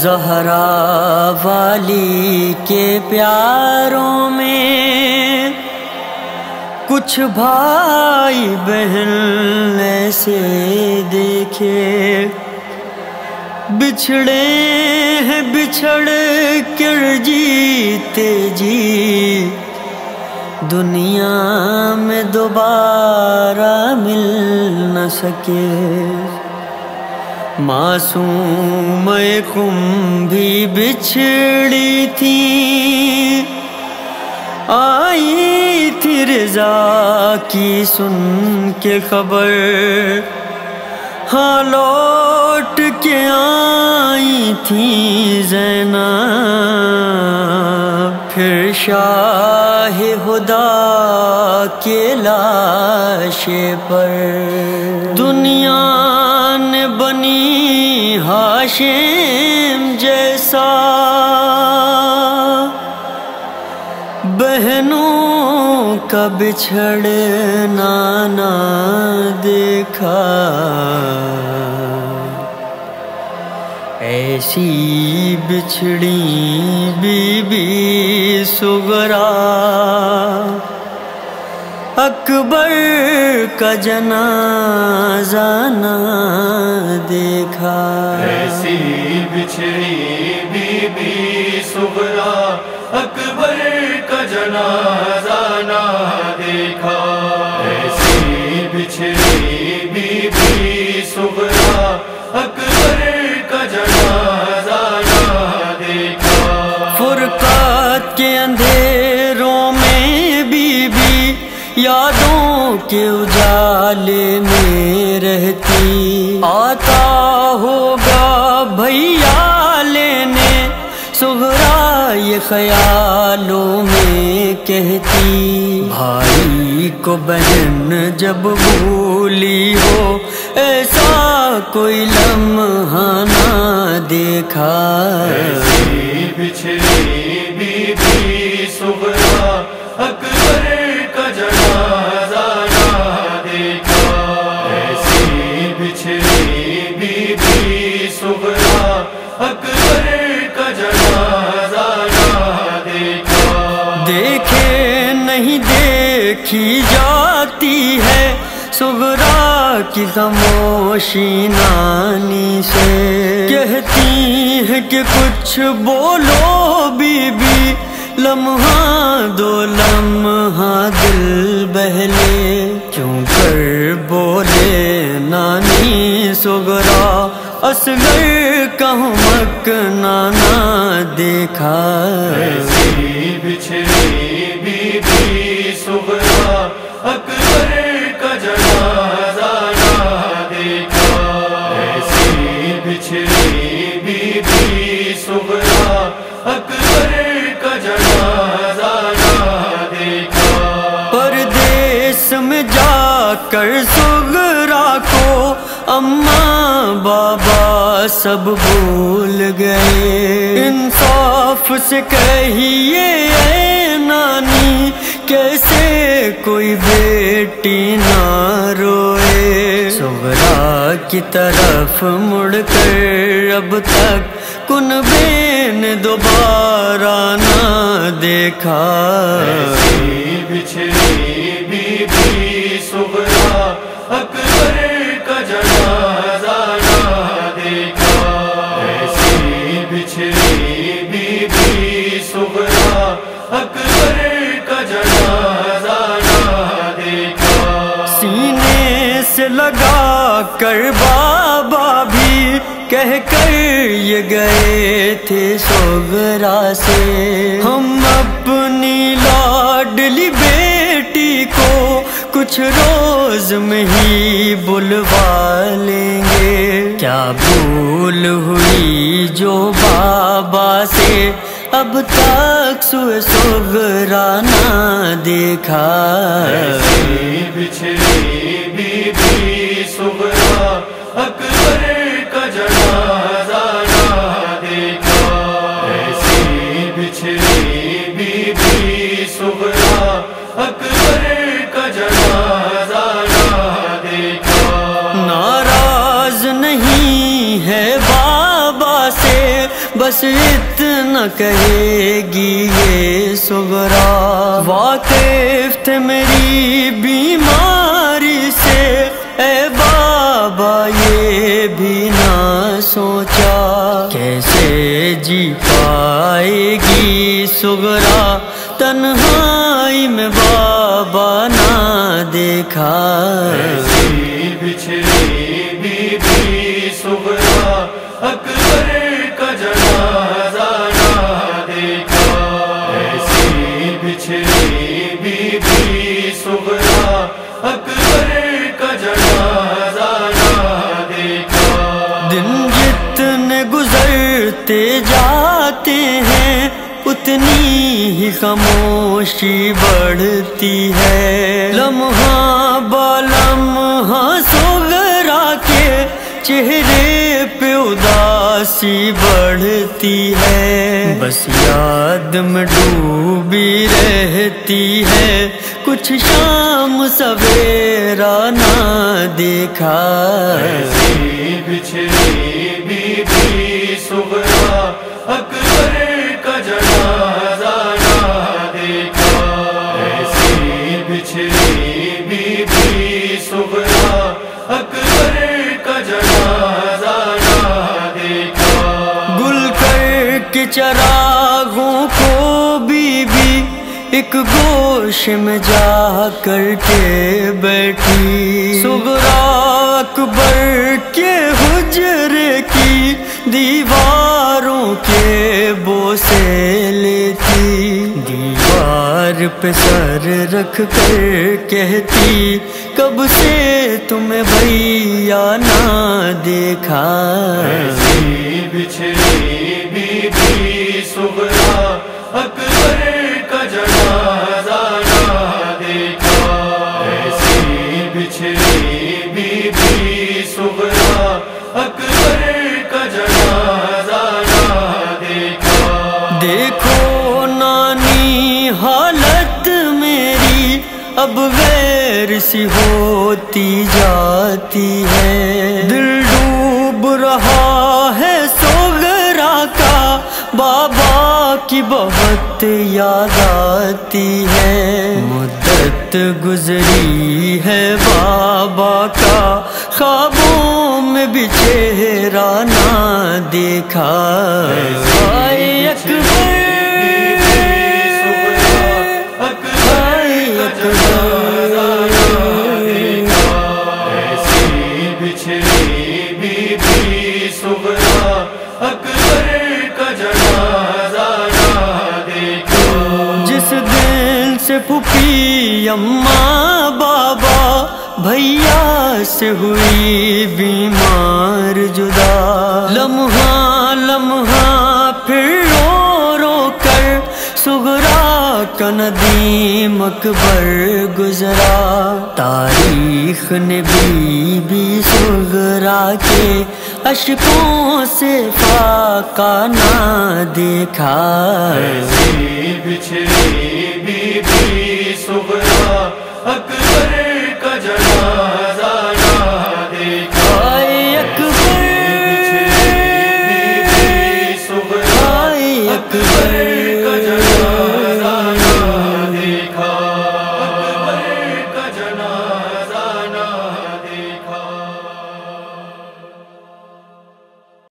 زہرا والی کے پیاروں میں کچھ بھائی بہن ایسے دیکھے بچھڑے ہیں بچھڑ کر جیتے جی دنیا میں دوبارہ مل نہ سکے۔ معصوم قم بھی بچھڑی تھی آئی تھی رضا کی سن کے خبر، ہاں لوٹ کے آئی تھی زینب پھر شاہ خدا کے لاشے پر۔ دنیا نے بنی ہاشم جیسا بہنوں کا بچھڑنا نہ دیکھا، ایسی بچھڑی بی بی سغرا اکبر کا جنازہ نہ دیکھا۔ ایسی بچھڑی بی بی سغرا اکبر کا جنازہ نہ دیکھا، ایسی بچھڑی بی بی سغرا اکبر کا جنازہ نہ دیکھا۔ فرقات کے اندھیروں میں بی بی یادوں کے اجالے میں رہتی، آتا ہوگا بھیا لینے سغرا یہ خیالوں میں کہتی، بھائی کو بہن جب بھولی ہو ایسا کوئی لمحہ نہ دیکھا۔ ایسی بچھڑی بی بی سغرا اکبر کا جنازہ نہ دیکھا، ایسی بچھڑی بی بی سغرا اکبر کا جنازہ نہ دیکھا۔ دیکھے نہیں دیکھی جاتی ہے سغرا کی خاموشی نانی سے، کہتی ہے کہ کچھ بولو بی بی لمحہ دو لمحہ دل بہلے، کیوں کر بولے نانی سغرا اصغر کا مکنا نہ دیکھا۔ ایسی بچھڑی بی بی سغرا اکبر کا جنازہ نہ دیکھا، ایسی بچھڑی بی بی سغرا اکبر کا جنازہ نہ دیکھا۔ پردیس میں جا کر سغرا کو اماں بابا سب بھول گئے، انصاف سے کہیے اے نانی کیسے کوئی بیٹی نہ روئے۔ سغرا کی طرف مڑ کر اب تک کنبے نے دوبارہ نہ دیکھا۔ ایسی بچھڑی بی بی سغرا اکبر کا جنازہ نہ دیکھا، ایسی بچھڑی بی بی سغرا اکبر کا جنازہ نہ دیکھا۔ سینے سے لگا کر بابا بھی کہہ کر یہ گئے تھے سغرا سے، ہم اپنی لاڈلی بیٹی کو کچھ روز میں ہی بلوا لیں گے، کیا بھول ہوئی جو بابا سے اب تک سوئے سغرا نہ دیکھا۔ ایسی بچھڑی بی بی سغرا اکبر کا جنازہ نہ دیکھا، ایسی بچھڑی بی بی سغرا اکبر کا جنازہ نہ دیکھا۔ ناراض نہیں ہے بابا سے سے اتنا کہے گی یہ صغرا، واقف تھے میری بیماری سے اے بابا یہ بھی نہ سوچا، کیسے جی پائے گی صغرا تنہائی میں بابا نہ دیکھا، ایسی بچھڑی بی بی صغرا اکبر کا جنازہ نہ دیکھا، ایسی بچھڑی بی بی صغرا اکبر کا جنازہ نہ دیکھا، دن جتنے گزرتے جاتے ہیں اتنی ہی خاموشی بڑھتی ہے، لمحہ بالمحہ صغرا کے چہرے پہ اداسی بڑھتی ہے، بس یاد میں ڈوبی رہتی ہے کچھ شام سویرا نہ دیکھا، ایسی بچھڑی بی بی صغرا اکبر کا جنازہ نہ دیکھا، ایسی بچھڑی بی بی صغرا اکبر کا جنازہ نہ دیکھا، گل کر کے چراغوں کو بی بی ایک گوشے میں جا کر کے بیٹھی، صغرا اکبر کے حجرے کی دیواروں کے بوسے لیتی، دیوار پہ سر رکھ کر کہتی کب سے تمہیں بھیا نہ دیکھا، ایسی بچھڑی بی بی صغرا اکبر کا جنازہ نہ دیکھا، ایسی بچھڑی بی بی صغرا اکبر کا جنازہ نہ دیکھا، دیکھو نانی حالت میری اب غیر سی ہوتی جاتی ہے، دل ڈوب رہا ہے صغرا کا بابا کی بہت یاد آتی ہے، مدت گزری ہے بابا کا خوابوں میں بھی چہرہ نہ دیکھا، آئے اکبر بچھڑی بی بی صغرا اکبر کا جنازہ نہ دیکھا، جس دل سے پھوپھی اماں بابا بھیا سے ہوئی بیمار جدا، لمحہ لمحہ پھر رو رو کر صغرا کا ندیم اکبر گزرا، تاریخ نے بی بی صغرا کے اشکوں سے فاقہ نہ دیکھا، ایسی بچھڑی بی بی صغرا اکبر